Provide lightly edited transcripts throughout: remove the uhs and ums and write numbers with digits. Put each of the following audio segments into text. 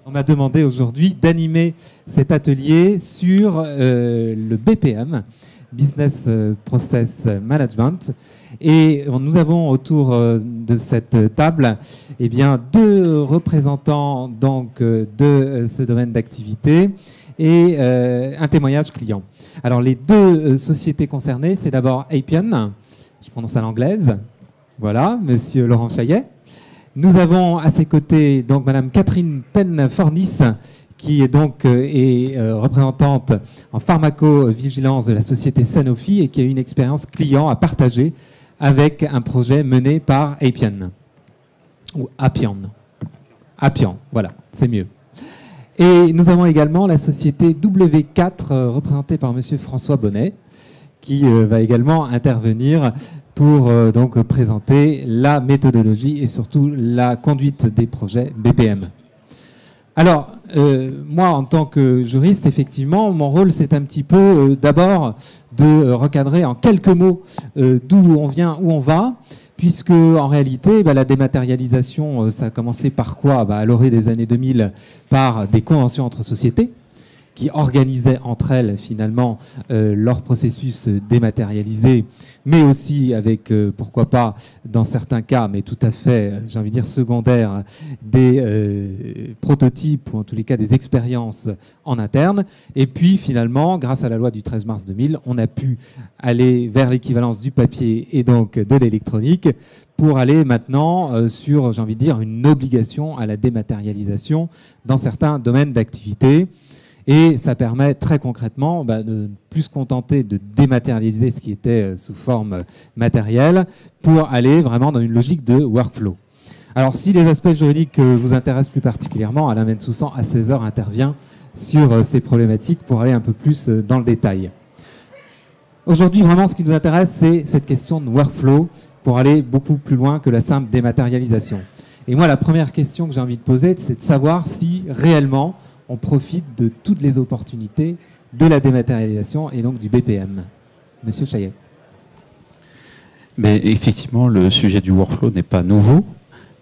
On m'a demandé aujourd'hui d'animer cet atelier sur le BPM, Business Process Management. Et nous avons autour de cette table eh bien, deux représentants donc, de ce domaine d'activité et un témoignage client. Alors les deux sociétés concernées, c'est d'abord Appian, je prononce à l'anglaise, voilà, monsieur Laurent Chaillet. Nous avons à ses côtés donc madame Catherine Penn-Fornis, qui est donc représentante en pharmacovigilance de la société Sanofi et qui a une expérience client à partager avec un projet mené par Appian. Ou Appian. Appian, voilà, c'est mieux. Et nous avons également la société W4, représentée par monsieur François Bonnet, qui va également intervenir pour donc présenter la méthodologie et surtout la conduite des projets BPM. Alors, moi, en tant que juriste, effectivement, mon rôle, c'est un petit peu d'abord de recadrer en quelques mots d'où on vient, où on va, puisque en réalité, la dématérialisation, ça a commencé par quoi? À l'orée des années 2000, par des conventions entre sociétés, qui organisaient entre elles finalement leur processus dématérialisé, mais aussi avec, pourquoi pas, dans certains cas, mais tout à fait, j'ai envie de dire secondaires, des prototypes ou en tous les cas des expériences en interne. Et puis finalement, grâce à la loi du 13 mars 2000, on a pu aller vers l'équivalence du papier et donc de l'électronique pour aller maintenant sur, j'ai envie de dire, une obligation à la dématérialisation dans certains domaines d'activité. Et ça permet très concrètement de ne plus se contenter de dématérialiser ce qui était sous forme matérielle pour aller vraiment dans une logique de workflow. Alors si les aspects juridiques vous intéressent plus particulièrement, Alain Bensoussan à 16h intervient sur ces problématiques pour aller un peu plus dans le détail. Aujourd'hui vraiment ce qui nous intéresse c'est cette question de workflow pour aller beaucoup plus loin que la simple dématérialisation. Et moi la première question que j'ai envie de poser c'est de savoir si réellement on profite de toutes les opportunités de la dématérialisation et donc du BPM. Monsieur Chaillet. Mais effectivement, le sujet du workflow n'est pas nouveau,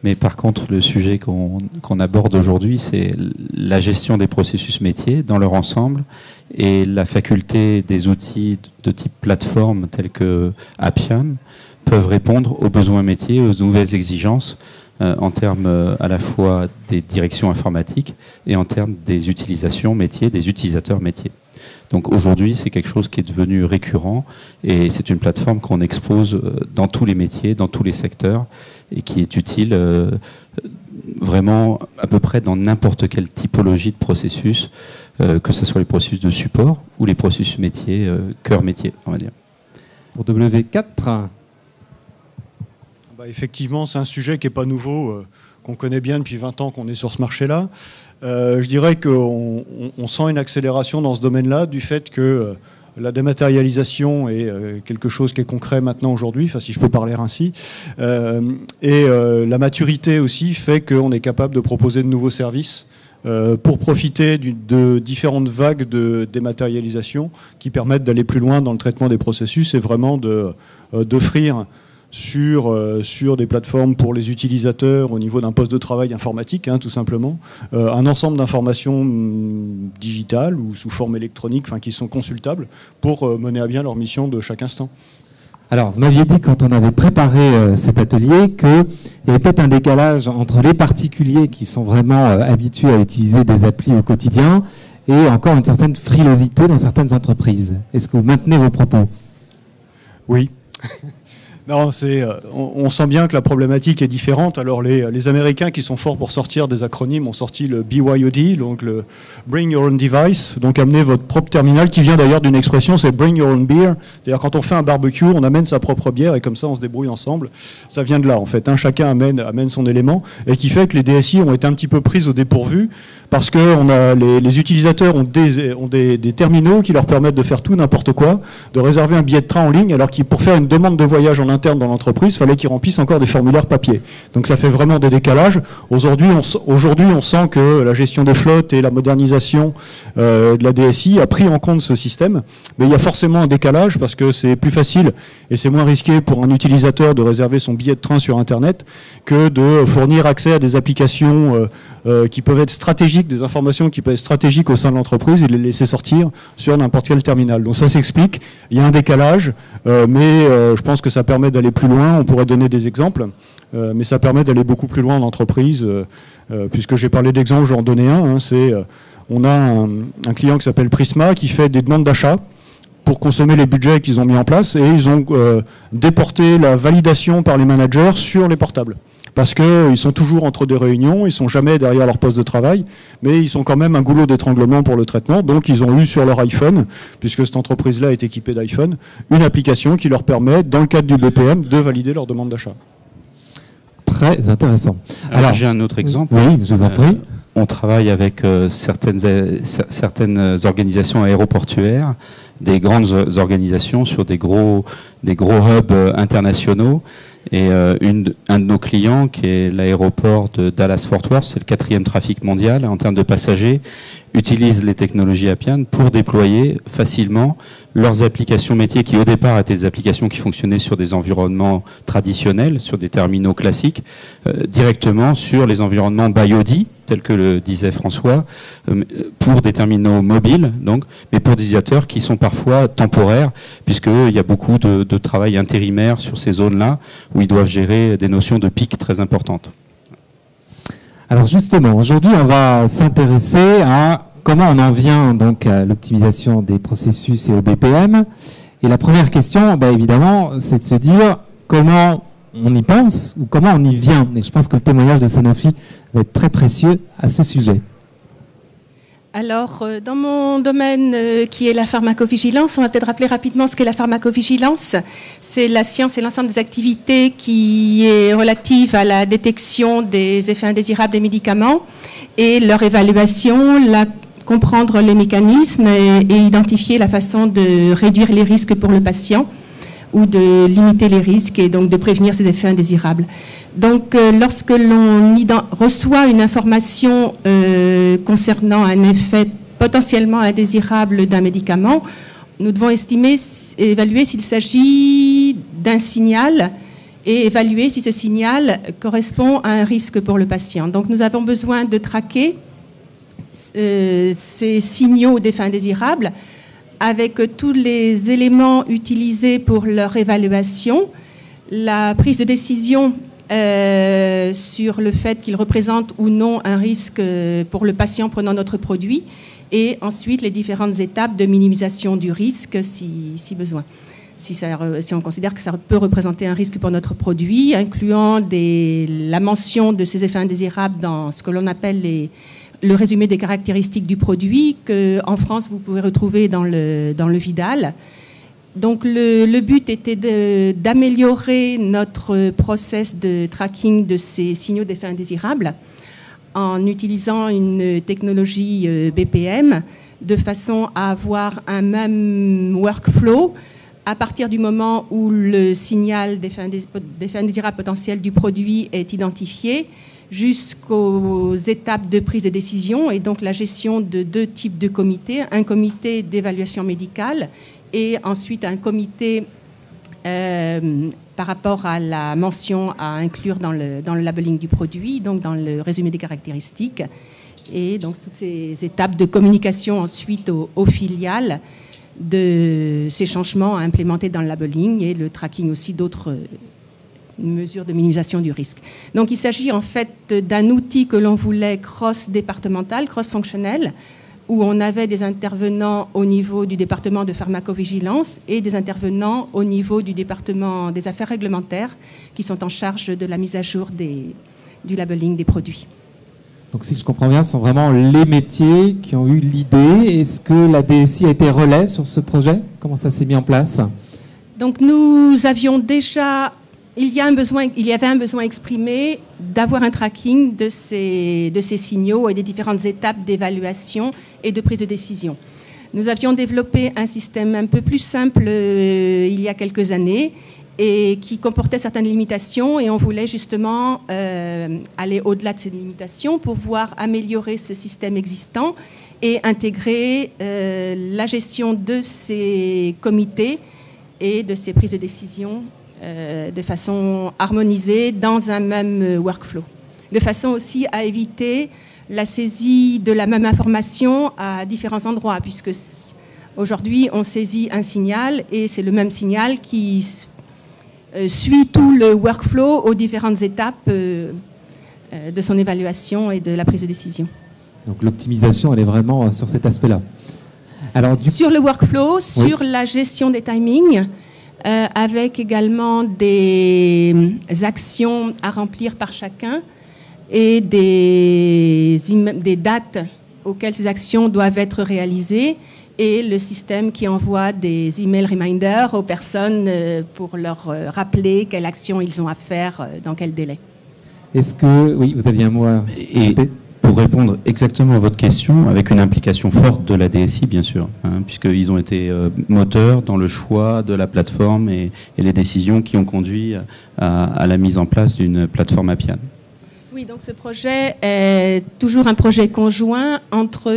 mais par contre, le sujet qu'on aborde aujourd'hui, c'est la gestion des processus métiers dans leur ensemble et la faculté des outils de type plateforme tels que Appian peuvent répondre aux besoins métiers, aux nouvelles exigences en termes à la fois des directions informatiques et en termes des utilisations métiers, des utilisateurs métiers. Donc aujourd'hui, c'est quelque chose qui est devenu récurrent et c'est une plateforme qu'on expose dans tous les métiers, dans tous les secteurs et qui est utile vraiment à peu près dans n'importe quelle typologie de processus, que ce soit les processus de support ou les processus métiers, cœur métier, on va dire. Pour W4, effectivement, c'est un sujet qui n'est pas nouveau, qu'on connaît bien depuis 20 ans qu'on est sur ce marché-là. Je dirais qu'on sent une accélération dans ce domaine-là du fait que la dématérialisation est quelque chose qui est concret maintenant aujourd'hui, enfin, si je peux parler ainsi. Et la maturité aussi fait qu'on est capable de proposer de nouveaux services pour profiter de différentes vagues de dématérialisation qui permettent d'aller plus loin dans le traitement des processus et vraiment d'offrir sur des plateformes pour les utilisateurs au niveau d'un poste de travail informatique, tout simplement, un ensemble d'informations digitales ou sous forme électronique, qui sont consultables pour mener à bien leur mission de chaque instant. Alors, vous m'aviez dit quand on avait préparé cet atelier qu'il y avait peut-être un décalage entre les particuliers qui sont vraiment habitués à utiliser des applis au quotidien et encore une certaine frilosité dans certaines entreprises. Est-ce que vous maintenez vos propos? Oui. Non, on sent bien que la problématique est différente. Alors les Américains qui sont forts pour sortir des acronymes ont sorti le BYOD, donc le Bring Your Own Device, donc amener votre propre terminal, qui vient d'ailleurs d'une expression, c'est Bring Your Own Beer. C'est-à-dire quand on fait un barbecue, on amène sa propre bière et comme ça on se débrouille ensemble. Ça vient de là en fait, chacun amène son élément et qui fait que les DSI ont été un petit peu prises au dépourvu parce que les utilisateurs ont des terminaux qui leur permettent de faire tout n'importe quoi, de réserver un billet de train en ligne alors que pour faire une demande de voyage en interne dans l'entreprise, il fallait qu'ils remplissent encore des formulaires papier. Donc ça fait vraiment des décalages. Aujourd'hui, on sent que la gestion des flottes et la modernisation de la DSI a pris en compte ce système. Mais il y a forcément un décalage parce que c'est plus facile et c'est moins risqué pour un utilisateur de réserver son billet de train sur Internet que de fournir accès à des applications qui peuvent être stratégiques, des informations qui peuvent être stratégiques au sein de l'entreprise et les laisser sortir sur n'importe quel terminal. Donc ça s'explique, il y a un décalage, mais je pense que ça permet d'aller plus loin. On pourrait donner des exemples, mais ça permet d'aller beaucoup plus loin en entreprise. Puisque j'ai parlé d'exemples, je vais en donner un. On a un client qui s'appelle Prisma qui fait des demandes d'achat pour consommer les budgets qu'ils ont mis en place, et ils ont déporté la validation par les managers sur les portables. Parce qu'ils sont toujours entre des réunions, ils ne sont jamais derrière leur poste de travail, mais ils sont quand même un goulot d'étranglement pour le traitement. Donc ils ont eu sur leur iPhone, puisque cette entreprise-là est équipée d'iPhone, une application qui leur permet, dans le cadre du BPM, de valider leur demande d'achat. Très intéressant. Alors j'ai un autre exemple. Oui, je vous en prie. On travaille avec certaines organisations aéroportuaires, des grandes organisations sur des gros hubs internationaux. Et un de nos clients, qui est l'aéroport de Dallas-Fort Worth, c'est le 4e trafic mondial en termes de passagers, utilise les technologies Appian pour déployer facilement leurs applications métiers qui au départ étaient des applications qui fonctionnaient sur des environnements traditionnels, sur des terminaux classiques, directement sur les environnements BYOD, tel que le disait François, pour des terminaux mobiles, donc, mais pour des utilisateurs qui sont parfois temporaires, puisqu'il y a beaucoup de travail intérimaire sur ces zones-là, où ils doivent gérer des notions de pic très importantes. Alors justement, aujourd'hui, on va s'intéresser à comment on en vient donc à l'optimisation des processus et au BPM. Et la première question, évidemment, c'est de se dire comment on y pense ou comment on y vient. Et je pense que le témoignage de Sanofi va être très précieux à ce sujet. Alors, dans mon domaine qui est la pharmacovigilance, on va peut-être rappeler rapidement ce qu'est la pharmacovigilance. C'est la science et l'ensemble des activités qui est relative à la détection des effets indésirables des médicaments et leur évaluation, comprendre les mécanismes et identifier la façon de réduire les risques pour le patient ou de limiter les risques et donc de prévenir ces effets indésirables. Donc, lorsque l'on reçoit une information concernant un effet potentiellement indésirable d'un médicament, nous devons évaluer s'il s'agit d'un signal et évaluer si ce signal correspond à un risque pour le patient. Donc, nous avons besoin de traquer ces signaux d'effets indésirables avec tous les éléments utilisés pour leur évaluation, la prise de décision sur le fait qu'il représente ou non un risque pour le patient prenant notre produit, et ensuite les différentes étapes de minimisation du risque si besoin. Si on considère que ça peut représenter un risque pour notre produit, incluant la mention de ces effets indésirables dans ce que l'on appelle le résumé des caractéristiques du produit, qu'en France vous pouvez retrouver dans le Vidal. Donc le but était d'améliorer notre process de tracking de ces signaux d'effets indésirables en utilisant une technologie BPM de façon à avoir un même workflow à partir du moment où le signal d'effet indésirable potentiel du produit est identifié jusqu'aux étapes de prise de décision et donc la gestion de 2 types de comités, un comité d'évaluation médicale et ensuite un comité par rapport à la mention à inclure dans le labeling du produit, donc dans le résumé des caractéristiques, et donc toutes ces étapes de communication ensuite aux filiales de ces changements à implémenter dans le labeling et le tracking aussi d'autres mesures de minimisation du risque. Donc il s'agit en fait d'un outil que l'on voulait cross-départemental, cross-fonctionnel, où on avait des intervenants au niveau du département de pharmacovigilance et des intervenants au niveau du département des affaires réglementaires qui sont en charge de la mise à jour du labeling des produits. Donc si je comprends bien, ce sont vraiment les métiers qui ont eu l'idée. Est-ce que la DSI a été relais sur ce projet? Comment ça s'est mis en place? Donc nous avions déjà... Il y avait un besoin exprimé d'avoir un tracking de ces signaux et des différentes étapes d'évaluation et de prise de décision. Nous avions développé un système un peu plus simple il y a quelques années et qui comportait certaines limitations, et on voulait justement aller au-delà de ces limitations pour pouvoir améliorer ce système existant et intégrer la gestion de ces comités et de ces prises de décision de façon harmonisée dans un même workflow, de façon aussi à éviter la saisie de la même information à différents endroits, puisque aujourd'hui on saisit un signal et c'est le même signal qui suit tout le workflow aux différentes étapes de son évaluation et de la prise de décision. Donc l'optimisation, elle est vraiment sur cet aspect-là. Alors, sur le workflow, sur la gestion des timings, avec également des actions à remplir par chacun et des dates auxquelles ces actions doivent être réalisées, et le système qui envoie des email reminders aux personnes pour leur rappeler quelle action ils ont à faire, dans quel délai. Est-ce que... Oui, vous aviez un mot à... Et pour répondre exactement à votre question, avec une implication forte de la DSI, bien sûr, puisqu'ils ont été moteurs dans le choix de la plateforme et les décisions qui ont conduit à la mise en place d'une plateforme Appian. Oui, donc ce projet est toujours un projet conjoint entre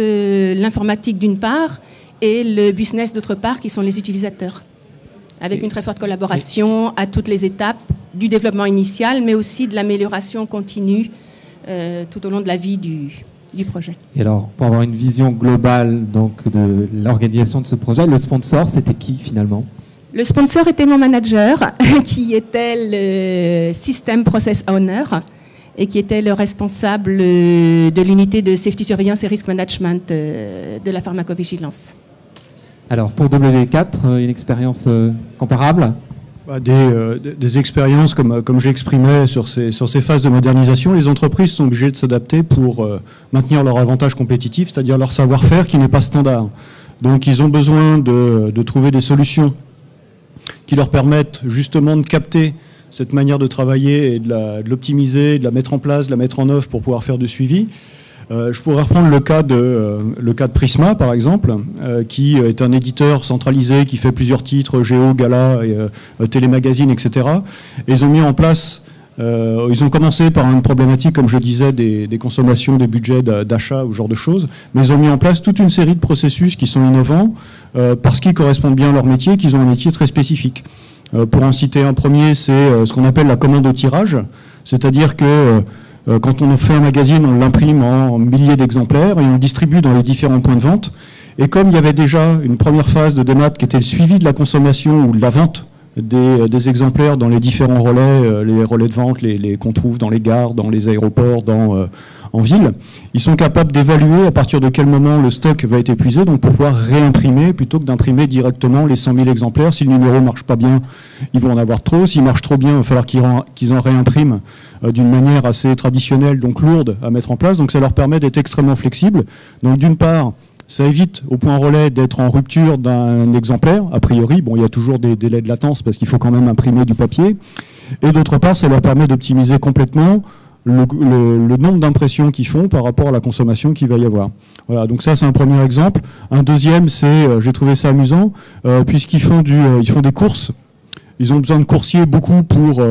l'informatique d'une part et le business d'autre part, qui sont les utilisateurs, avec une très forte collaboration à toutes les étapes du développement initial, mais aussi de l'amélioration continue tout au long de la vie du projet. Et alors, pour avoir une vision globale donc, de l'organisation de ce projet, le sponsor, c'était qui finalement ? Le sponsor était mon manager, qui était le System Process Owner et qui était le responsable de l'unité de Safety Surveillance et Risk Management de la pharmacovigilance. Alors, pour W4, une expérience comparable ? Des expériences, comme j'exprimais sur ces phases de modernisation, les entreprises sont obligées de s'adapter pour maintenir leur avantage compétitif, c'est-à-dire leur savoir-faire qui n'est pas standard. Donc ils ont besoin de trouver des solutions qui leur permettent justement de capter cette manière de travailler et de l'optimiser, de la mettre en place, de la mettre en œuvre pour pouvoir faire du suivi. Je pourrais reprendre le cas de Prisma, par exemple, qui est un éditeur centralisé qui fait plusieurs titres, Géo, Gala, Télémagazine, etc. Et ils ont mis en place, ils ont commencé par une problématique, comme je disais, des consommations, des budgets d'achat, ou ce genre de choses, mais ils ont mis en place toute une série de processus qui sont innovants parce qu'ils correspondent bien à leur métier, qu'ils ont un métier très spécifique. Pour en citer un premier, c'est ce qu'on appelle la commande au tirage, c'est-à-dire que quand on fait un magazine, on l'imprime en milliers d'exemplaires et on le distribue dans les différents points de vente. Et comme il y avait déjà une première phase de démat qui était le suivi de la consommation ou de la vente des exemplaires dans les différents relais, les relais de vente qu'on trouve dans les gares, dans les aéroports, en ville, ils sont capables d'évaluer à partir de quel moment le stock va être épuisé, donc pour pouvoir réimprimer plutôt que d'imprimer directement les 100 000 exemplaires. Si le numéro ne marche pas bien, ils vont en avoir trop. S'il marche trop bien, il va falloir qu'ils en réimpriment d'une manière assez traditionnelle, donc lourde à mettre en place. Donc ça leur permet d'être extrêmement flexibles. Donc d'une part, ça évite au point relais d'être en rupture d'un exemplaire. A priori, bon, il y a toujours des délais de latence parce qu'il faut quand même imprimer du papier. Et d'autre part, ça leur permet d'optimiser complètement le nombre d'impressions qu'ils font par rapport à la consommation qu'il va y avoir. Voilà, donc ça c'est un premier exemple. Un deuxième, c'est, j'ai trouvé ça amusant, puisqu'ils font ils font des courses. Ils ont besoin de coursiers beaucoup pour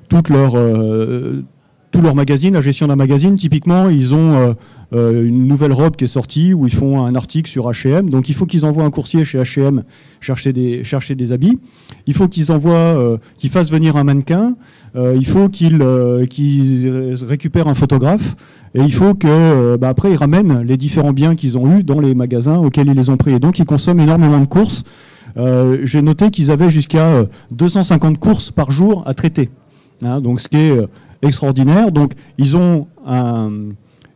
tout leur magazine, la gestion d'un magazine. Typiquement, ils ont une nouvelle robe qui est sortie où ils font un article sur H&M. Donc il faut qu'ils envoient un coursier chez H&M chercher des habits. Il faut qu'ils fassent venir un mannequin. Il faut qu'ils récupèrent un photographe. Et il faut que après ils ramènent les différents biens qu'ils ont eus dans les magasins auxquels ils les ont pris. Et donc ils consomment énormément de courses. J'ai noté qu'ils avaient jusqu'à 250 courses par jour à traiter. Hein, donc ce qui est extraordinaire. Donc ils ont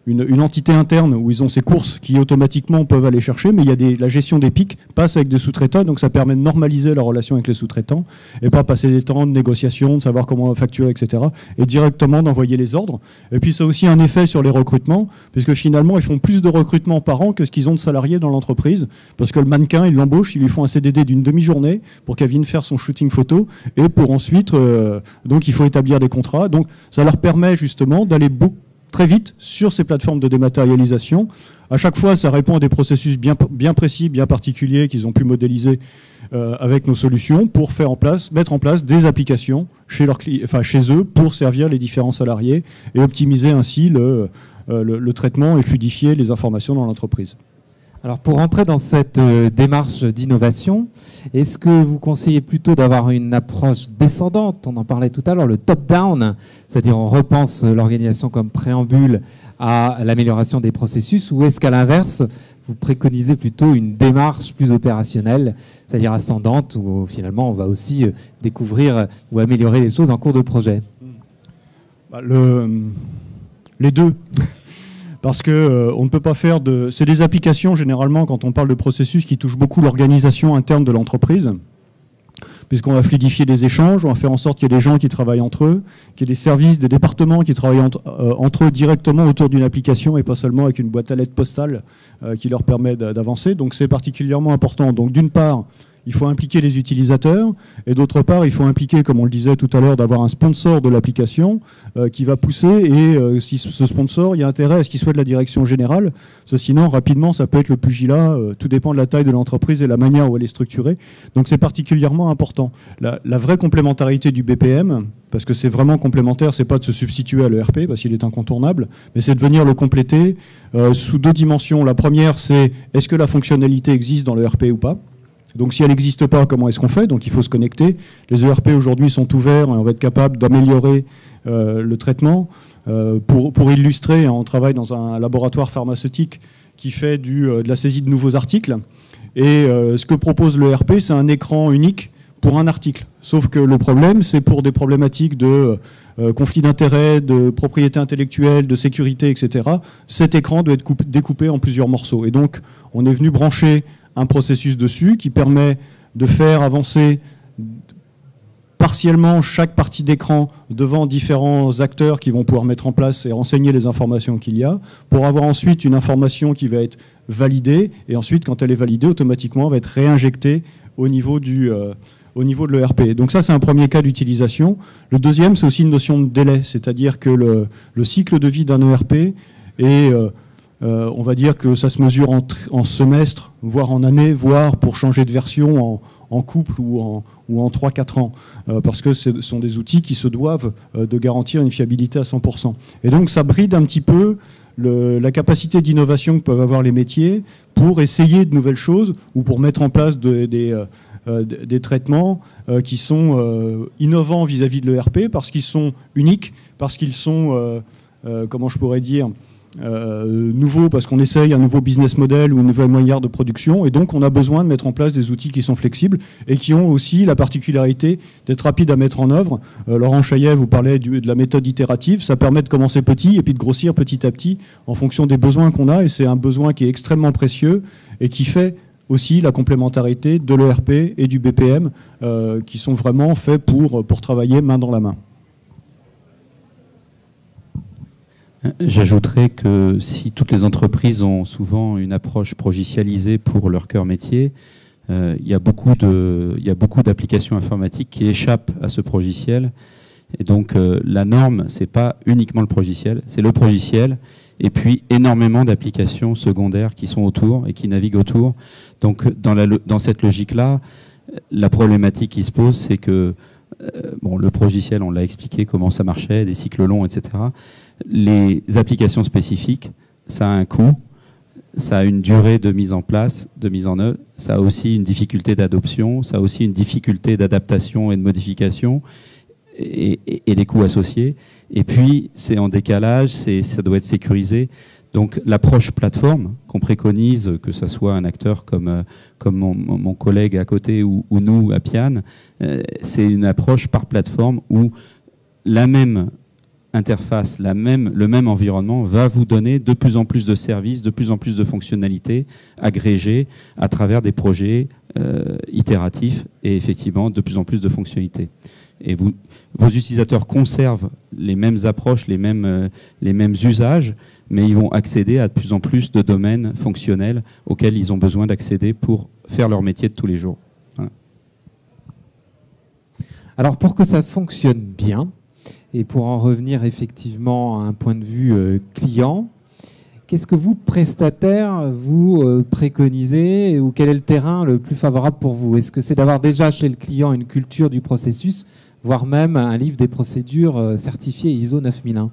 une entité interne où ils ont ces courses qui automatiquement peuvent aller chercher, mais il y a la gestion des pics passe avec des sous-traitants, donc ça permet de normaliser la relation avec les sous-traitants et pas passer des temps de négociation, de savoir comment facturer, etc. et directement d'envoyer les ordres. Et puis ça a aussi un effet sur les recrutements, puisque finalement ils font plus de recrutements par an que ce qu'ils ont de salariés dans l'entreprise, parce que le mannequin, ils l'embauchent, ils lui font un CDD d'une demi-journée pour qu'elle vienne faire son shooting photo, et pour ensuite, donc il faut établir des contrats. Donc ça leur permet justement d'aller très vite sur ces plateformes de dématérialisation. À chaque fois, ça répond à des processus bien précis, bien particuliers qu'ils ont pu modéliser avec nos solutions pour mettre en place des applications chez eux pour servir les différents salariés et optimiser ainsi le traitement et fluidifier les informations dans l'entreprise. Alors pour rentrer dans cette démarche d'innovation, est-ce que vous conseillez plutôt d'avoir une approche descendante? On en parlait tout à l'heure, le top-down, c'est-à-dire on repense l'organisation comme préambule à l'amélioration des processus, ou est-ce qu'à l'inverse, vous préconisez plutôt une démarche plus opérationnelle, c'est-à-dire ascendante, où finalement on va aussi découvrir ou améliorer les choses en cours de projet? Les deux. Parce que on ne peut pas faire de... C'est des applications, généralement, quand on parle de processus, qui touchent beaucoup l'organisation interne de l'entreprise, puisqu'on va fluidifier des échanges, on va faire en sorte qu'il y ait des gens qui travaillent entre eux, qu'il y ait des services, des départements qui travaillent entre eux directement autour d'une application et pas seulement avec une boîte à lettres postale qui leur permet d'avancer. Donc c'est particulièrement important. Donc d'une part, il faut impliquer les utilisateurs et d'autre part, il faut impliquer, comme on le disait tout à l'heure, d'avoir un sponsor de l'application qui va pousser et si ce sponsor, il y a intérêt à ce qu'il soit de la direction générale. Sinon, rapidement, ça peut être le pugilat. Tout dépend de la taille de l'entreprise et la manière où elle est structurée. Donc c'est particulièrement important. La vraie complémentarité du BPM, parce que c'est vraiment complémentaire, c'est pas de se substituer à l'ERP parce qu'il est incontournable, mais c'est de venir le compléter sous deux dimensions. La première, c'est est-ce que la fonctionnalité existe dans l'ERP ou pas ? Donc si elle n'existe pas, comment est-ce qu'on fait? Donc il faut se connecter. Les ERP aujourd'hui sont ouverts et on va être capable d'améliorer le traitement. Pour illustrer, on travaille dans un laboratoire pharmaceutique qui fait de la saisie de nouveaux articles. Et ce que propose l'ERP, c'est un écran unique pour un article. Sauf que le problème, c'est pour des problématiques de conflit d'intérêts, de propriété intellectuelle, de sécurité, etc. Cet écran doit être découpé en plusieurs morceaux. Et donc, on est venu brancher un processus dessus qui permet de faire avancer partiellement chaque partie d'écran devant différents acteurs qui vont pouvoir mettre en place et renseigner les informations qu'il y a, pour avoir ensuite une information qui va être validée, et ensuite, quand elle est validée, automatiquement, elle va être réinjectée au niveau de l'ERP. Donc ça, c'est un premier cas d'utilisation. Le deuxième, c'est aussi une notion de délai, c'est-à-dire que le cycle de vie d'un ERP est... on va dire que ça se mesure en semestres, voire en années, voire pour changer de version en couple ou en 3-4 ans. Parce que ce sont des outils qui se doivent de garantir une fiabilité à 100%. Et donc ça bride un petit peu la capacité d'innovation que peuvent avoir les métiers pour essayer de nouvelles choses ou pour mettre en place des traitements qui sont innovants vis-à-vis de l'ERP parce qu'ils sont uniques, parce qu'ils sont, comment je pourrais dire, nouveau parce qu'on essaye un nouveau business model ou une nouvelle manière de production, et donc on a besoin de mettre en place des outils qui sont flexibles et qui ont aussi la particularité d'être rapides à mettre en œuvre. Laurent Chaillet vous parlait de la méthode itérative, ça permet de commencer petit et puis de grossir petit à petit en fonction des besoins qu'on a, et c'est un besoin qui est extrêmement précieux et qui fait aussi la complémentarité de l'ERP et du BPM qui sont vraiment faits pour travailler main dans la main. J'ajouterais que si toutes les entreprises ont souvent une approche progicialisée pour leur cœur métier, il y a beaucoup d'applications informatiques qui échappent à ce progiciel. Et donc la norme, c'est pas uniquement le progiciel, c'est le progiciel et puis énormément d'applications secondaires qui sont autour et qui naviguent autour. Donc dans cette logique-là, la problématique qui se pose, c'est que le progiciel, on l'a expliqué comment ça marchait, des cycles longs, etc. Les applications spécifiques, ça a un coût, ça a une durée de mise en place, de mise en œuvre, ça a aussi une difficulté d'adoption, ça a aussi une difficulté d'adaptation et de modification et les coûts associés. Et puis, c'est en décalage, ça doit être sécurisé. Donc, l'approche plateforme qu'on préconise, que ce soit un acteur comme mon collègue à côté ou nous à Piane, c'est une approche par plateforme où la même interface, le même environnement va vous donner de plus en plus de services, de plus en plus de fonctionnalités agrégées à travers des projets itératifs et effectivement de plus en plus de fonctionnalités. Et vos utilisateurs conservent les mêmes approches, les mêmes usages, mais ils vont accéder à de plus en plus de domaines fonctionnels auxquels ils ont besoin d'accéder pour faire leur métier de tous les jours. Voilà. Alors pour que ça fonctionne bien, et pour en revenir effectivement à un point de vue client, Qu'est-ce que vous, prestataires, vous préconisez ou quel est le terrain le plus favorable pour vous? Est-ce que c'est d'avoir déjà chez le client une culture du processus, voire même un livre des procédures certifié ISO 9001?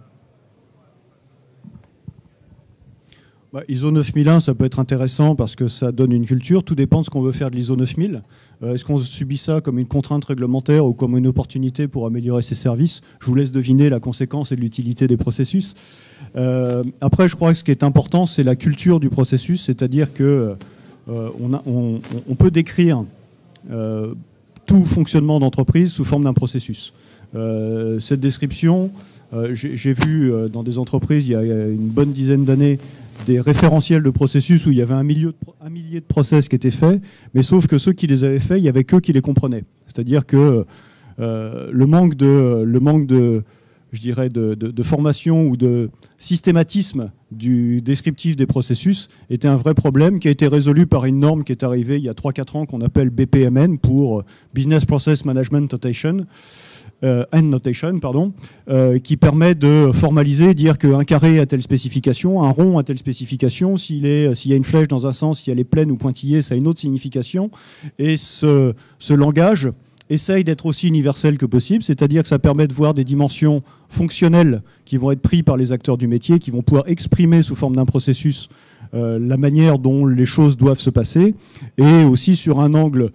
ISO 9001, ça peut être intéressant parce que ça donne une culture. Tout dépend de ce qu'on veut faire de l'ISO 9000. Est-ce qu'on subit ça comme une contrainte réglementaire ou comme une opportunité pour améliorer ses services? Je vous laisse deviner la conséquence et l'utilité des processus. Après, je crois que ce qui est important, c'est la culture du processus, c'est-à-dire que on peut décrire tout fonctionnement d'entreprise sous forme d'un processus. Cette description, j'ai vu dans des entreprises il y a une bonne dizaine d'années des référentiels de processus où il y avait un millier de process qui étaient faits, mais sauf que ceux qui les avaient faits, il n'y avait qu'eux qui les comprenaient. C'est-à-dire que le manque de je dirais, de formation ou de systématisme du descriptif des processus était un vrai problème qui a été résolu par une norme qui est arrivée il y a 3-4 ans qu'on appelle BPMN pour Business Process Management Notation, qui permet de formaliser, dire qu'un carré a telle spécification, un rond a telle spécification, s'il y a une flèche dans un sens, si elle est pleine ou pointillée, ça a une autre signification. Et ce langage essaye d'être aussi universel que possible, c'est-à-dire que ça permet de voir des dimensions fonctionnelles qui vont être prises par les acteurs du métier, qui vont pouvoir exprimer sous forme d'un processus la manière dont les choses doivent se passer, et aussi sur un angle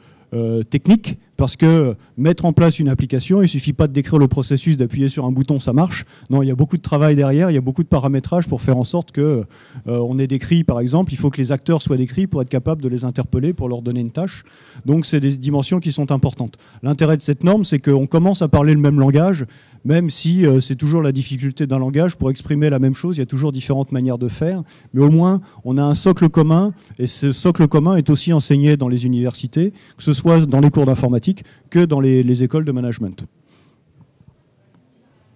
technique, parce que mettre en place une application, il ne suffit pas de décrire le processus, d'appuyer sur un bouton, ça marche. Non, il y a beaucoup de travail derrière, il y a beaucoup de paramétrage pour faire en sorte qu'on ait décrit, par exemple, il faut que les acteurs soient décrits pour être capable de les interpeller, pour leur donner une tâche. Donc c'est des dimensions qui sont importantes. L'intérêt de cette norme, c'est qu'on commence à parler le même langage, même si c'est toujours la difficulté d'un langage. Pour exprimer la même chose, il y a toujours différentes manières de faire, mais au moins on a un socle commun, et ce socle commun est aussi enseigné dans les universités, que ce soit dans les cours d'informatique que dans les écoles de management.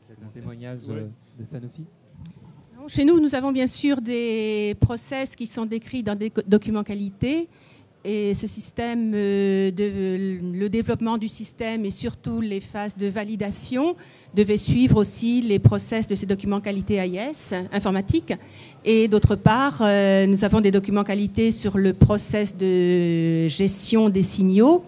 C'est un témoignage de Sanofi? Chez nous, nous avons bien sûr des process qui sont décrits dans des documents qualité. Et ce système, le développement du système et surtout les phases de validation devaient suivre aussi les process de ces documents qualité AIS, informatique. Et d'autre part, nous avons des documents qualité sur le process de gestion des signaux.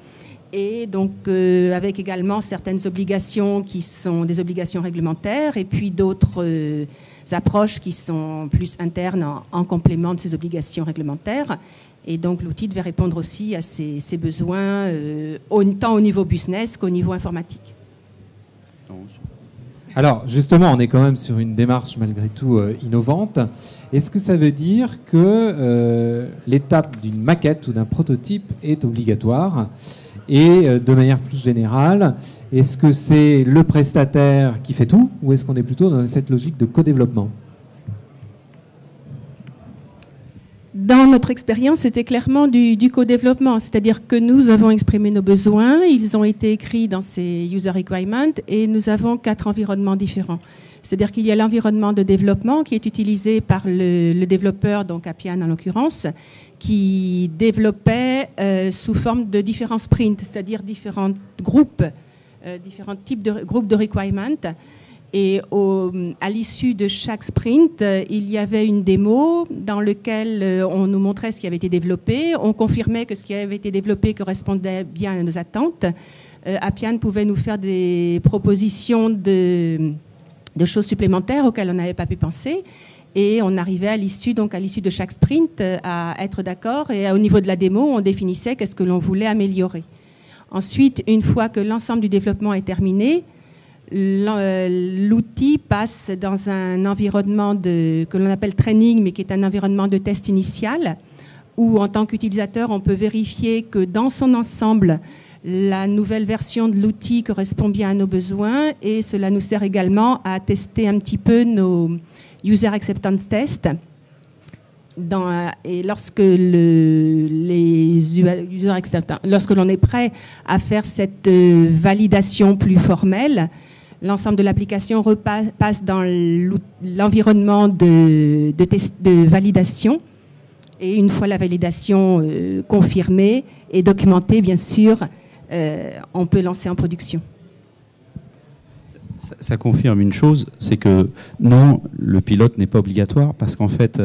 Et donc avec également certaines obligations qui sont des obligations réglementaires et puis d'autres approches qui sont plus internes en complément de ces obligations réglementaires. Et donc l'outil devait répondre aussi à ces besoins tant au niveau business qu'au niveau informatique. Alors justement, on est quand même sur une démarche malgré tout innovante. Est-ce que ça veut dire que l'étape d'une maquette ou d'un prototype est obligatoire ? Et de manière plus générale, est-ce que c'est le prestataire qui fait tout ou est-ce qu'on est plutôt dans cette logique de co-développement? Dans notre expérience, c'était clairement du co-développement, c'est-à-dire que nous avons exprimé nos besoins, ils ont été écrits dans ces user requirements et nous avons 4 environnements différents. C'est-à-dire qu'il y a l'environnement de développement qui est utilisé par le développeur, donc Appian en l'occurrence, qui développait sous forme de différents sprints, c'est-à-dire différents groupes, différents types de groupes de requirements. Et à l'issue de chaque sprint, il y avait une démo dans laquelle on nous montrait ce qui avait été développé, on confirmait que ce qui avait été développé correspondait bien à nos attentes. Appian pouvait nous faire des propositions de choses supplémentaires auxquelles on n'avait pas pu penser. Et on arrivait à l'issue de chaque sprint à être d'accord. Et au niveau de la démo, on définissait qu'est-ce que l'on voulait améliorer. Ensuite, une fois que l'ensemble du développement est terminé, l'outil passe dans un environnement que l'on appelle training, mais qui est un environnement de test initial, où en tant qu'utilisateur, on peut vérifier que dans son ensemble, la nouvelle version de l'outil correspond bien à nos besoins, et cela nous sert également à tester un petit peu nos user acceptance tests. Et lorsque lorsque l'on est prêt à faire cette validation plus formelle, l'ensemble de l'application repasse dans l'environnement de validation. Et une fois la validation confirmée et documentée, bien sûr, on peut lancer en production. Ça confirme une chose, c'est que non, le pilote n'est pas obligatoire parce qu'en fait,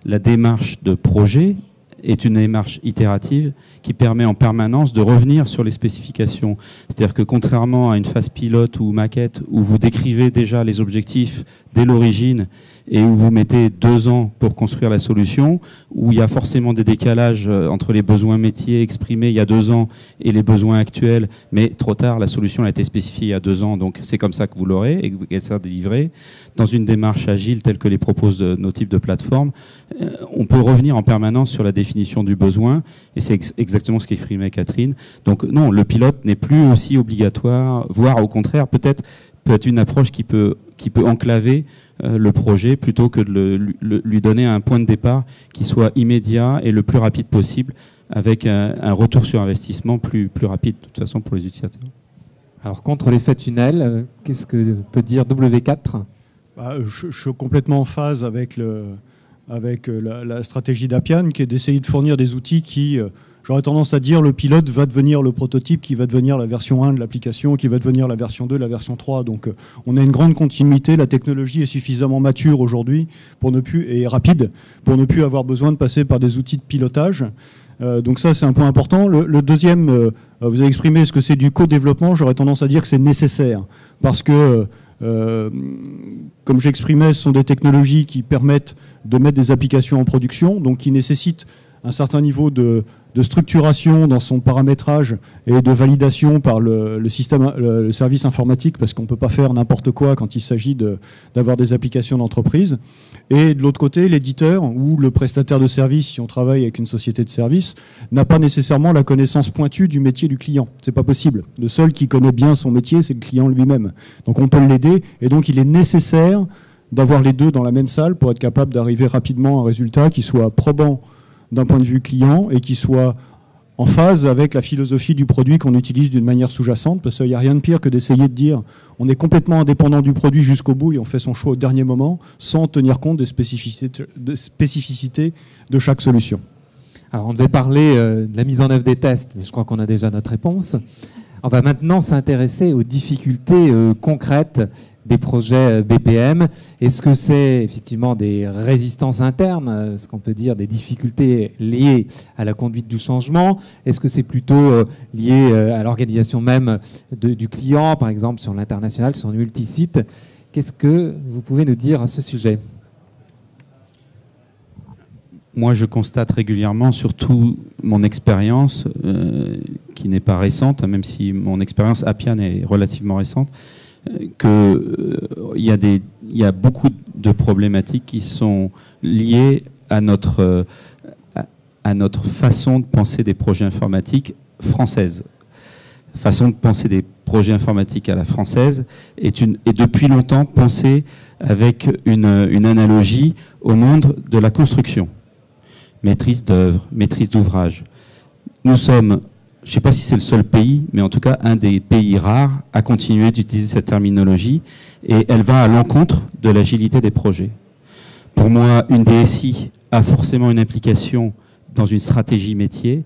la démarche de projet est une démarche itérative qui permet en permanence de revenir sur les spécifications. C'est-à-dire que contrairement à une phase pilote ou maquette où vous décrivez déjà les objectifs dès l'origine et où vous mettez 2 ans pour construire la solution, où il y a forcément des décalages entre les besoins métiers exprimés il y a 2 ans et les besoins actuels, mais trop tard, la solution a été spécifiée il y a 2 ans, donc c'est comme ça que vous l'aurez et qu'elle sera délivrée. Dans une démarche agile telle que les proposent nos types de plateformes, on peut revenir en permanence sur la définition du besoin, et c'est exactement ce qu'exprimait Catherine. Donc non, le pilote n'est plus aussi obligatoire, voire au contraire, peut-être une approche qui peut enclaver le projet plutôt que de lui donner un point de départ qui soit immédiat et le plus rapide possible, avec un retour sur investissement plus rapide de toute façon pour les utilisateurs. Alors contre l'effet tunnel, qu'est-ce que peut dire W4 ? Je suis complètement en phase avec la stratégie d'Appian, qui est d'essayer de fournir des outils qui, j'aurais tendance à dire, le pilote va devenir le prototype, qui va devenir la version 1 de l'application, qui va devenir la version 2, la version 3. Donc on a une grande continuité, la technologie est suffisamment mature aujourd'hui et rapide pour ne plus avoir besoin de passer par des outils de pilotage. Donc ça, c'est un point important. Le deuxième, vous avez exprimé ce que c'est du co-développement, j'aurais tendance à dire que c'est nécessaire, parce que comme j'exprimais, ce sont des technologies qui permettent de mettre des applications en production, donc qui nécessitent un certain niveau de structuration dans son paramétrage et de validation par le service informatique, parce qu'on ne peut pas faire n'importe quoi quand il s'agit d'avoir des applications d'entreprise. Et de l'autre côté, l'éditeur ou le prestataire de service, si on travaille avec une société de service, n'a pas nécessairement la connaissance pointue du métier du client. C'est pas possible. Le seul qui connaît bien son métier, c'est le client lui-même. Donc on peut l'aider, et donc il est nécessaire d'avoir les deux dans la même salle pour être capable d'arriver rapidement à un résultat qui soit probant d'un point de vue client et qui soit en phase avec la philosophie du produit qu'on utilise d'une manière sous-jacente, parce qu'il n'y a rien de pire que d'essayer de dire on est complètement indépendant du produit jusqu'au bout et on fait son choix au dernier moment sans tenir compte des spécificités de chaque solution. Alors on devait parler de la mise en œuvre des tests, mais je crois qu'on a déjà notre réponse. On va maintenant s'intéresser aux difficultés concrètes des projets BPM. Est-ce que c'est effectivement des résistances internes, ce qu'on peut dire des difficultés liées à la conduite du changement? Est-ce que c'est plutôt lié à l'organisation même du client, par exemple sur l'international, sur le multisite? Qu'est-ce que vous pouvez nous dire à ce sujet? Moi, je constate régulièrement, surtout mon expérience, qui n'est pas récente, même si mon expérience Appian est relativement récente, qu'il y a beaucoup de problématiques qui sont liées à notre façon de penser des projets informatiques françaises. Façon de penser des projets informatiques à la française est depuis longtemps pensée avec une analogie au monde de la construction. Maîtrise d'œuvre, maîtrise d'ouvrage. Nous sommes, je ne sais pas si c'est le seul pays, mais en tout cas un des pays rares à continuer d'utiliser cette terminologie, et elle va à l'encontre de l'agilité des projets. Pour moi, une DSI a forcément une implication dans une stratégie métier,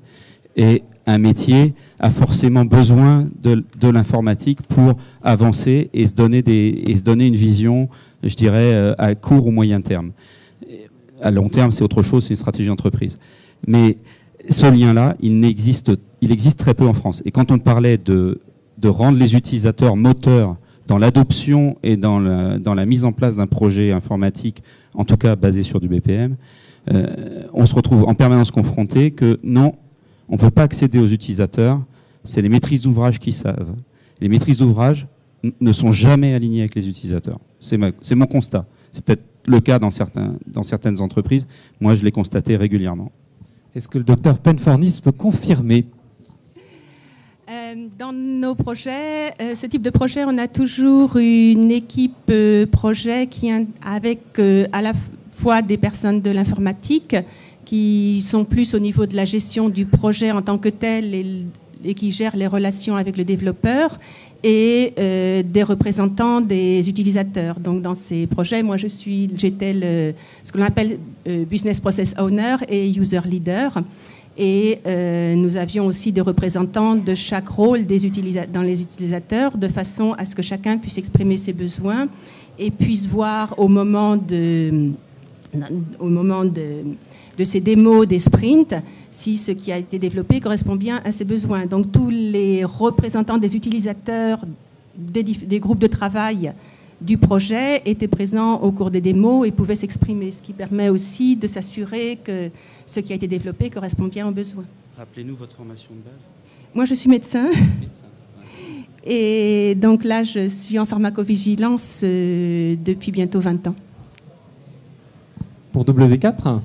et un métier a forcément besoin de l'informatique pour avancer et se donner une vision, je dirais, à court ou moyen terme. À long terme, c'est autre chose, c'est une stratégie d'entreprise. Mais ce lien-là, il existe très peu en France. Et quand on parlait de rendre les utilisateurs moteurs dans l'adoption et dans la mise en place d'un projet informatique, en tout cas basé sur du BPM, on se retrouve en permanence confronté que non, on ne peut pas accéder aux utilisateurs, c'est les maîtrises d'ouvrage qui savent. Les maîtrises d'ouvrage ne sont jamais alignées avec les utilisateurs. C'est mon constat. C'est peut-être le cas dans certaines entreprises. Moi, je l'ai constaté régulièrement. Est-ce que le docteur Penfornis peut confirmer? Dans nos projets, ce type de projet, on a toujours une équipe projet avec à la fois des personnes de l'informatique qui sont plus au niveau de la gestion du projet en tant que tel et qui gèrent les relations avec le développeur, et des représentants des utilisateurs. Donc dans ces projets, moi j'étais ce que l'on appelle Business Process Owner et User Leader. Et nous avions aussi des représentants de chaque rôle dans les utilisateurs, de façon à ce que chacun puisse exprimer ses besoins et puisse voir au moment de au moment de ces démos, des sprints, si ce qui a été développé correspond bien à ses besoins. Donc tous les représentants des utilisateurs des groupes de travail du projet étaient présents au cours des démos et pouvaient s'exprimer, ce qui permet aussi de s'assurer que ce qui a été développé correspond bien aux besoins. Rappelez-nous votre formation de base. Moi, je suis médecin. Et donc là, je suis en pharmacovigilance depuis bientôt 20 ans. Pour W4 ?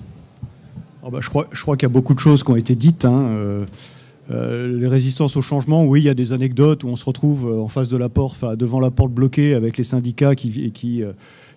Je crois qu'il y a beaucoup de choses qui ont été dites. Les résistances au changement, oui, il y a des anecdotes où on se retrouve en face de la porte, devant la porte bloquée avec les syndicats qui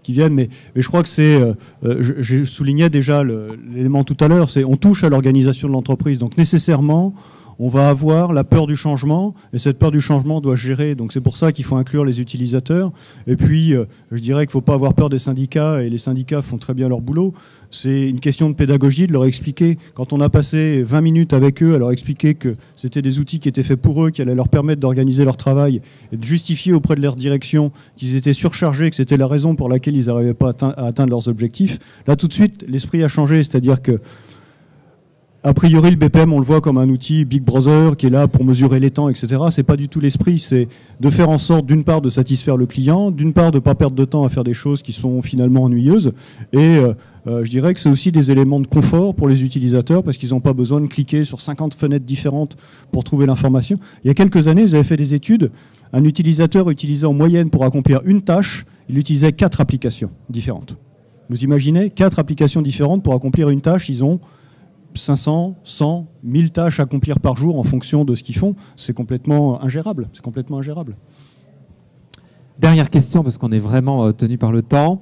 viennent. Mais je crois que c'est, je soulignais déjà l'élément tout à l'heure, c'est on touche à l'organisation de l'entreprise. Donc nécessairement, on va avoir la peur du changement, et cette peur du changement doit se gérer. Donc c'est pour ça qu'il faut inclure les utilisateurs. Et puis, je dirais qu'il ne faut pas avoir peur des syndicats, et les syndicats font très bien leur boulot. C'est une question de pédagogie, de leur expliquer. Quand on a passé 20 minutes avec eux, à leur expliquer que c'était des outils qui étaient faits pour eux, qui allaient leur permettre d'organiser leur travail, et de justifier auprès de leur direction qu'ils étaient surchargés, que c'était la raison pour laquelle ils n'arrivaient pas à atteindre leurs objectifs, là tout de suite, l'esprit a changé, c'est-à-dire que a priori, le BPM, on le voit comme un outil Big Brother qui est là pour mesurer les temps, etc. C'est pas du tout l'esprit. C'est de faire en sorte, d'une part, de satisfaire le client, d'une part, de ne pas perdre de temps à faire des choses qui sont finalement ennuyeuses. Et je dirais que c'est aussi des éléments de confort pour les utilisateurs parce qu'ils n'ont pas besoin de cliquer sur 50 fenêtres différentes pour trouver l'information. Il y a quelques années, ils avaient fait des études. Un utilisateur utilisait en moyenne pour accomplir une tâche, il utilisait 4 applications différentes. Vous imaginez 4 applications différentes pour accomplir une tâche, ils ont 500, 100, 1000 tâches à accomplir par jour en fonction de ce qu'ils font. C'est complètement ingérable. C'est complètement ingérable. Dernière question, parce qu'on est vraiment tenu par le temps.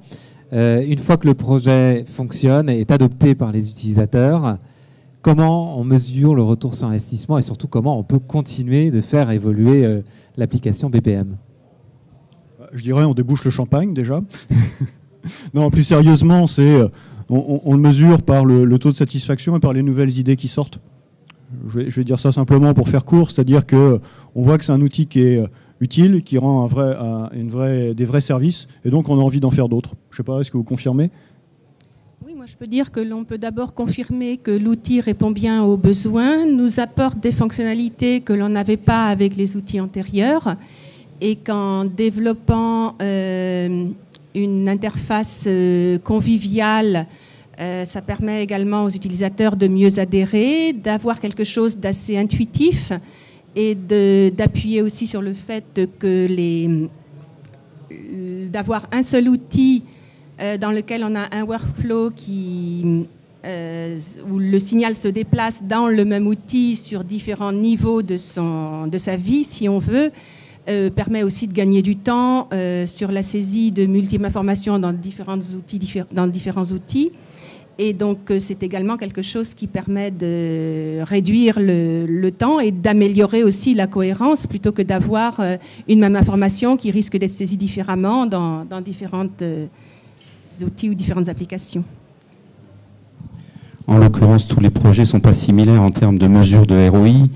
Une fois que le projet fonctionne et est adopté par les utilisateurs, comment on mesure le retour sur investissement et surtout comment on peut continuer de faire évoluer l'application BPM ? Je dirais on débouche le champagne déjà. Non, plus sérieusement, c'est... On le mesure par le taux de satisfaction et par les nouvelles idées qui sortent. Je vais dire ça simplement pour faire court, c'est-à-dire qu'on voit que c'est un outil qui est utile, qui rend des vrais services, et donc on a envie d'en faire d'autres. Je ne sais pas, est-ce que vous confirmez ? Oui, moi je peux dire que l'on peut d'abord confirmer que l'outil répond bien aux besoins, nous apporte des fonctionnalités que l'on n'avait pas avec les outils antérieurs, et qu'en développant une interface conviviale, ça permet également aux utilisateurs de mieux adhérer, d'avoir quelque chose d'assez intuitif et d'appuyer aussi sur le fait que d'avoir un seul outil dans lequel on a un workflow où le signal se déplace dans le même outil sur différents niveaux de sa vie, si on veut, permet aussi de gagner du temps sur la saisie de multiples informations dans différents outils. Et donc, c'est également quelque chose qui permet de réduire le temps et d'améliorer aussi la cohérence plutôt que d'avoir une même information qui risque d'être saisie différemment dans différents outils ou différentes applications. En l'occurrence, tous les projets ne sont pas similaires en termes de mesure de ROI.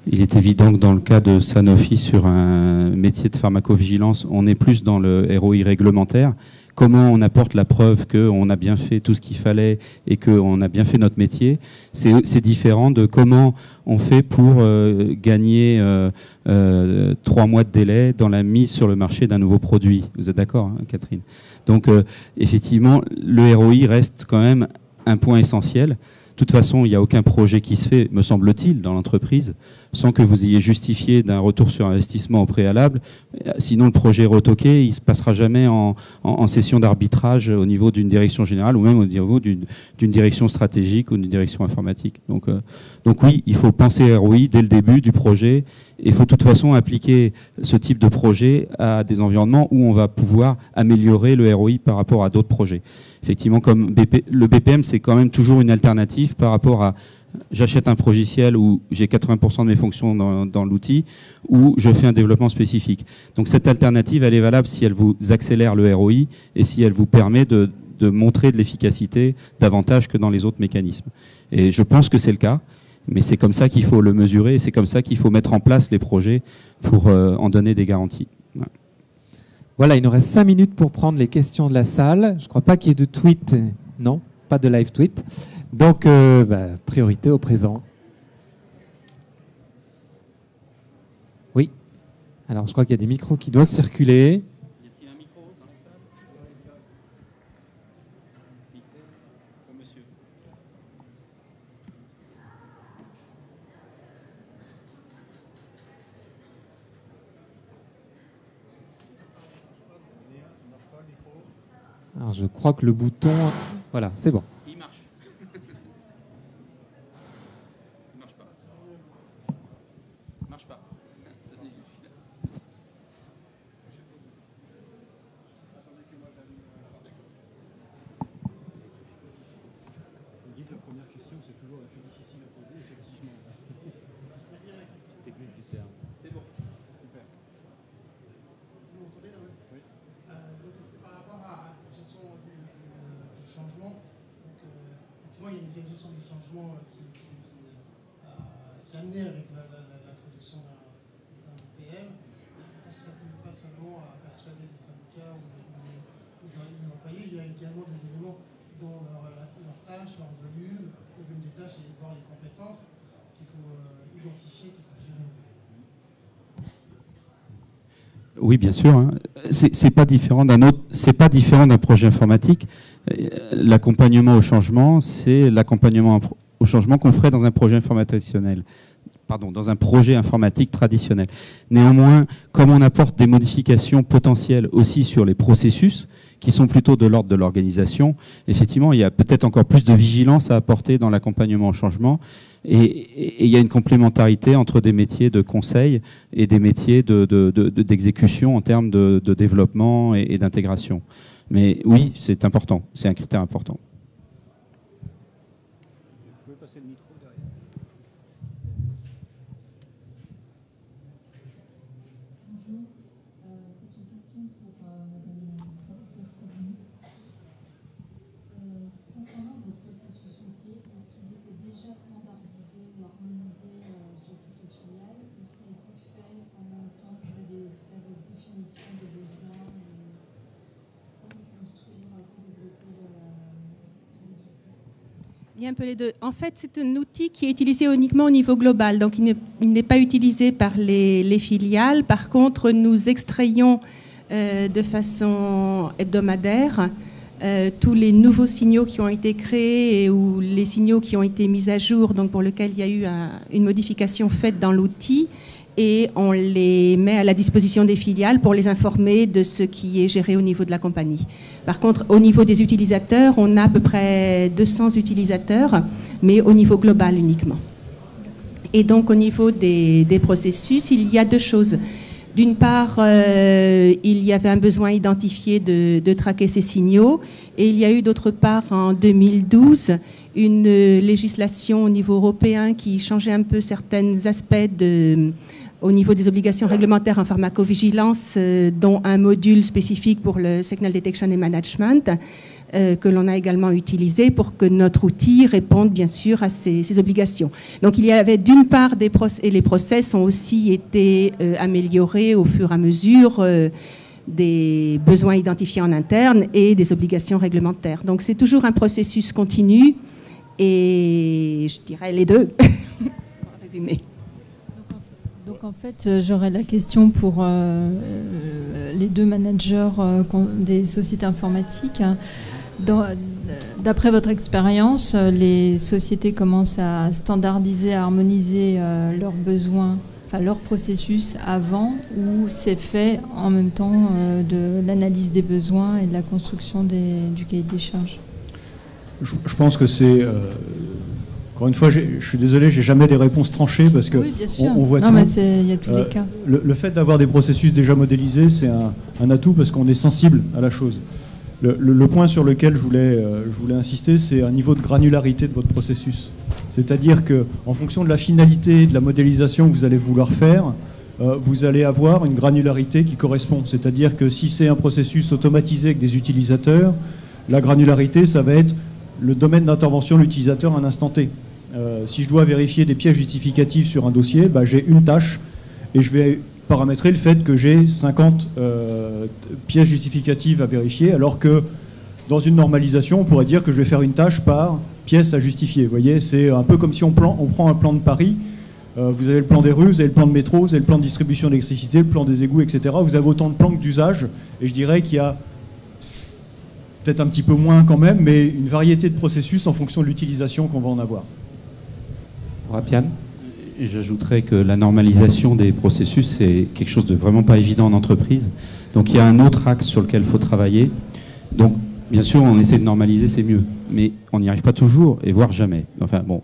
Il est évident que dans le cas de Sanofi, sur un métier de pharmacovigilance, on est plus dans le ROI réglementaire. Comment on apporte la preuve qu'on a bien fait tout ce qu'il fallait et qu'on a bien fait notre métier, c'est différent de comment on fait pour gagner 3 mois de délai dans la mise sur le marché d'un nouveau produit. Vous êtes d'accord, hein, Catherine ? Donc, effectivement, le ROI reste quand même un point essentiel. De toute façon, il n'y a aucun projet qui se fait, me semble-t-il, dans l'entreprise, sans que vous ayez justifié d'un retour sur investissement au préalable. Sinon, le projet est retoqué, il ne se passera jamais en session d'arbitrage au niveau d'une direction générale ou même au niveau d'une direction stratégique ou d'une direction informatique. Donc oui, il faut penser ROI dès le début du projet. Et il faut de toute façon appliquer ce type de projet à des environnements où on va pouvoir améliorer le ROI par rapport à d'autres projets. Effectivement, comme le BPM, c'est quand même toujours une alternative par rapport à j'achète un logiciel où j'ai 80% de mes fonctions dans l'outil ou je fais un développement spécifique. Donc cette alternative, elle est valable si elle vous accélère le ROI et si elle vous permet de montrer de l'efficacité davantage que dans les autres mécanismes. Et je pense que c'est le cas. Mais c'est comme ça qu'il faut le mesurer et c'est comme ça qu'il faut mettre en place les projets pour en donner des garanties. Ouais. Voilà, il nous reste 5 minutes pour prendre les questions de la salle. Je ne crois pas qu'il y ait de tweets. Non ? pas de live tweet. Donc, priorité au présent. Oui. Alors, je crois qu'il y a des micros qui doivent circuler. Y a-t-il un micro dans la salle? Micro pour monsieur. Alors, je crois que le bouton... Voilà, c'est bon. Il marche. Il marche pas. Il marche pas. Vous dites la première question, c'est toujours la plus difficile à poser, effectivement. Technique du terme. C'est bon. Super. Vous m'entendez là? Oui. Donc c'était par rapport à cette gestion du changement. Donc effectivement, il y a une gestion du changement qui est amenée avec l'introduction d'un PM. Je pense que ça ne sert pas seulement à persuader les syndicats ou les employés. Il y a également des éléments dans leurs tâches, leur volume des tâches et voir les compétences qu'il faut identifier, qu'il faut gérer. Oui, bien sûr. Hein. C'est pas différent d'un autre. C'est pas différent d'un projet informatique. L'accompagnement au changement, c'est l'accompagnement au changement qu'on ferait dans un projet dans un projet informatique traditionnel. Néanmoins, comme on apporte des modifications potentielles aussi sur les processus, qui sont plutôt de l'ordre de l'organisation, effectivement, il y a peut-être encore plus de vigilance à apporter dans l'accompagnement au changement. Et il y a une complémentarité entre des métiers de conseil et des métiers d'exécution en termes de développement et d'intégration. Mais oui, c'est important, c'est un critère important. Vous pouvez passer le micro derrière. Bonjour, c'est une question pour Madame la rapporteure communiste. Concernant vos processus métiers, est-ce qu'ils étaient déjà standardisés ou harmonisés sur toutes les filiales, ou ça a été fait en même temps que vous avez fait votre définition des besoins pour construire, pour développer les outils? Il y a un peu les deux. En fait, c'est un outil qui est utilisé uniquement au niveau global, donc il n'est pas utilisé par les filiales. Par contre, nous extrayons de façon hebdomadaire tous les nouveaux signaux qui ont été créés ou les signaux qui ont été mis à jour, donc pour lesquels il y a eu une modification faite dans l'outil, et on les met à la disposition des filiales pour les informer de ce qui est géré au niveau de la compagnie. Par contre, au niveau des utilisateurs, on a à peu près 200 utilisateurs, mais au niveau global uniquement. Et donc, au niveau des processus, il y a deux choses. D'une part, il y avait un besoin identifié de traquer ces signaux, et il y a eu d'autre part, en 2012, une législation au niveau européen qui changeait un peu certains aspects au niveau des obligations réglementaires en pharmacovigilance, dont un module spécifique pour le Signal Detection and Management, que l'on a également utilisé pour que notre outil réponde bien sûr à ces obligations. Donc il y avait d'une part et les process ont aussi été améliorés au fur et à mesure des besoins identifiés en interne et des obligations réglementaires. Donc c'est toujours un processus continu et je dirais les deux, pour résumer. Donc en fait, j'aurais la question pour les deux managers des sociétés informatiques. D'après votre expérience, les sociétés commencent à standardiser, à harmoniser leurs besoins, enfin leurs processus avant, ou c'est fait en même temps de l'analyse des besoins et de la construction du cahier des charges? Je pense que c'est... Encore une fois, je suis désolé, j'ai jamais des réponses tranchées parce que oui, bien sûr. On voit non, tout. Mais il y a tous les cas. Le fait d'avoir des processus déjà modélisés, c'est un atout parce qu'on est sensible à la chose. Le point sur lequel je voulais insister, c'est un niveau de granularité de votre processus. C'est-à-dire qu'en fonction de la finalité de la modélisation que vous allez vouloir faire, vous allez avoir une granularité qui correspond. C'est-à-dire que si c'est un processus automatisé avec des utilisateurs, la granularité, ça va être le domaine d'intervention de l'utilisateur à un instant T. Si je dois vérifier des pièces justificatives sur un dossier, j'ai une tâche et je vais paramétrer le fait que j'ai 50 pièces justificatives à vérifier, alors que Dans une normalisation, on pourrait dire que je vais faire une tâche par pièce à justifier. Vous voyez, c'est un peu comme si on prend un plan de Paris. Vous avez le plan des rues, vous avez le plan de métro, vous avez le plan de distribution d'électricité, le plan des égouts, etc. Vous avez autant de plans que d'usages. Et je dirais qu'il y a peut-être un petit peu moins quand même, mais une variété de processus en fonction de l'utilisation qu'on va en avoir. Appian. Et j'ajouterais que la normalisation des processus, c'est quelque chose de vraiment pas évident en entreprise. Donc il y a un autre axe sur lequel il faut travailler. Donc bien sûr, on essaie de normaliser, c'est mieux. Mais on n'y arrive pas toujours, et voire jamais. Enfin bon.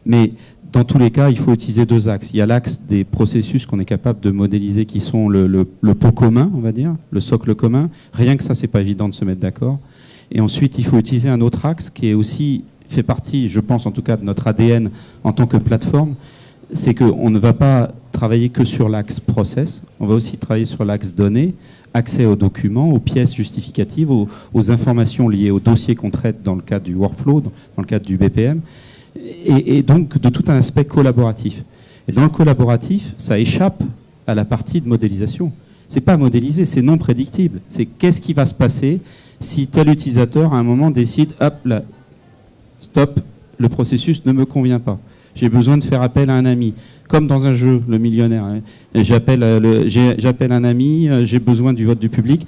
Mais dans tous les cas, il faut utiliser deux axes. Il y a l'axe des processus qu'on est capable de modéliser, qui sont le pot commun, on va dire, le socle commun. Rien que ça, c'est pas évident de se mettre d'accord. Et ensuite, il faut utiliser un autre axe qui est aussi fait partie, je pense en tout cas, de notre ADN en tant que plateforme. C'est qu'on ne va pas travailler que sur l'axe process, on va aussi travailler sur l'axe données, accès aux documents, aux pièces justificatives, aux informations liées aux dossiers qu'on traite dans le cadre du workflow, dans le cadre du BPM, et donc de tout un aspect collaboratif. Et dans le collaboratif, ça échappe à la partie de modélisation. C'est pas modélisé, c'est non prédictible. C'est qu'est-ce qui va se passer si tel utilisateur à un moment décide, hop là, stop, le processus ne me convient pas. J'ai besoin de faire appel à un ami. Comme dans un jeu, le millionnaire. Hein. J'appelle un ami, j'ai besoin du vote du public.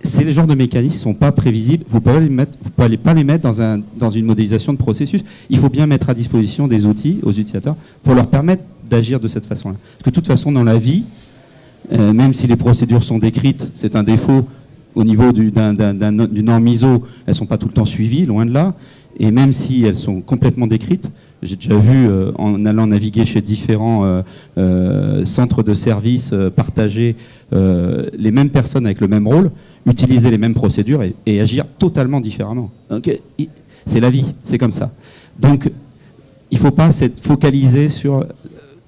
C'est les genres de mécanismes qui ne sont pas prévisibles. Vous ne pouvez pas les mettre dans une modélisation de processus. Il faut bien mettre à disposition des outils aux utilisateurs pour leur permettre d'agir de cette façon-là. Parce que de toute façon, dans la vie, même si les procédures sont décrites, c'est un défaut au niveau d'une norme ISO, elles ne sont pas tout le temps suivies, loin de là. Et même si elles sont complètement décrites, j'ai déjà vu, en allant naviguer chez différents centres de services partagés, les mêmes personnes avec le même rôle, utiliser les mêmes procédures et agir totalement différemment. Okay. C'est la vie, c'est comme ça. Donc, il ne faut pas s'être focalisé sur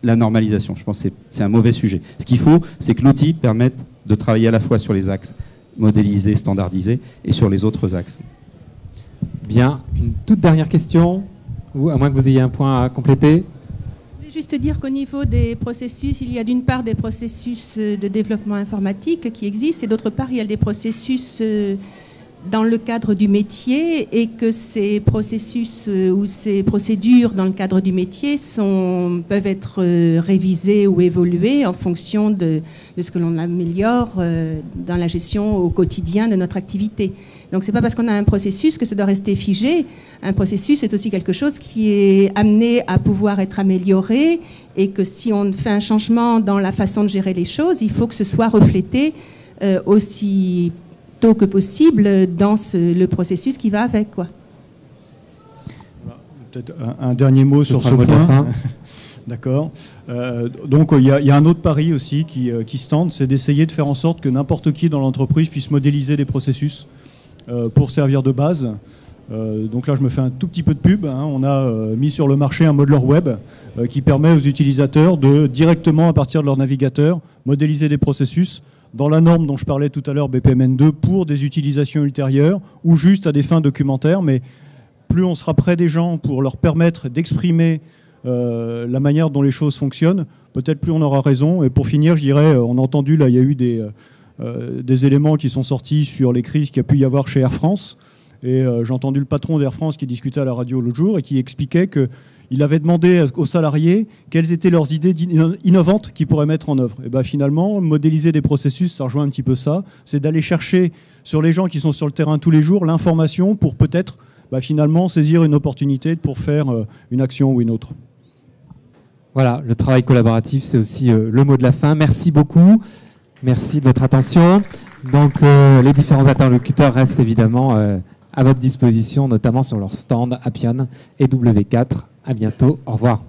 la normalisation. Je pense que c'est un mauvais sujet. Ce qu'il faut, c'est que l'outil permette de travailler à la fois sur les axes modélisés, standardisés, et sur les autres axes. Bien, une toute dernière question, ou à moins que vous ayez un point à compléter. Je voulais juste dire qu'au niveau des processus, il y a d'une part des processus de développement informatique qui existent, et d'autre part, il y a des processus dans le cadre du métier, et que ces processus ou ces procédures dans le cadre du métier peuvent être révisées ou évoluées en fonction de ce que l'on améliore dans la gestion au quotidien de notre activité. Donc c'est pas parce qu'on a un processus que ça doit rester figé. Un processus est aussi quelque chose qui est amené à pouvoir être amélioré, et que si on fait un changement dans la façon de gérer les choses, il faut que ce soit reflété aussi tôt que possible dans le processus qui va avec, quoi. Voilà. Peut-être un dernier mot sur ce point. D'accord. Donc il y a un autre pari aussi qui se tente, c'est d'essayer de faire en sorte que n'importe qui dans l'entreprise puisse modéliser des processus pour servir de base. Donc là, je me fais un tout petit peu de pub. Hein. On a mis sur le marché un modeler web qui permet aux utilisateurs de directement, à partir de leur navigateur, modéliser des processus dans la norme dont je parlais tout à l'heure, BPMN2, pour des utilisations ultérieures ou juste à des fins documentaires. Mais plus on sera près des gens pour leur permettre d'exprimer la manière dont les choses fonctionnent, peut-être plus on aura raison. Et pour finir, je dirais, on a entendu, là, il y a eu des éléments qui sont sortis sur les crises qu'il y a pu y avoir chez Air France. Et j'ai entendu le patron d'Air France qui discutait à la radio l'autre jour et qui expliquait qu'il avait demandé aux salariés quelles étaient leurs idées innovantes qu'ils pourraient mettre en œuvre. Et bien finalement, modéliser des processus, ça rejoint un petit peu ça. C'est d'aller chercher sur les gens qui sont sur le terrain tous les jours l'information pour peut-être finalement saisir une opportunité pour faire une action ou une autre. Voilà, le travail collaboratif, c'est aussi le mot de la fin. Merci beaucoup. Merci de votre attention. Donc, les différents interlocuteurs restent évidemment à votre disposition, notamment sur leur stand Appian et W4. À bientôt. Au revoir.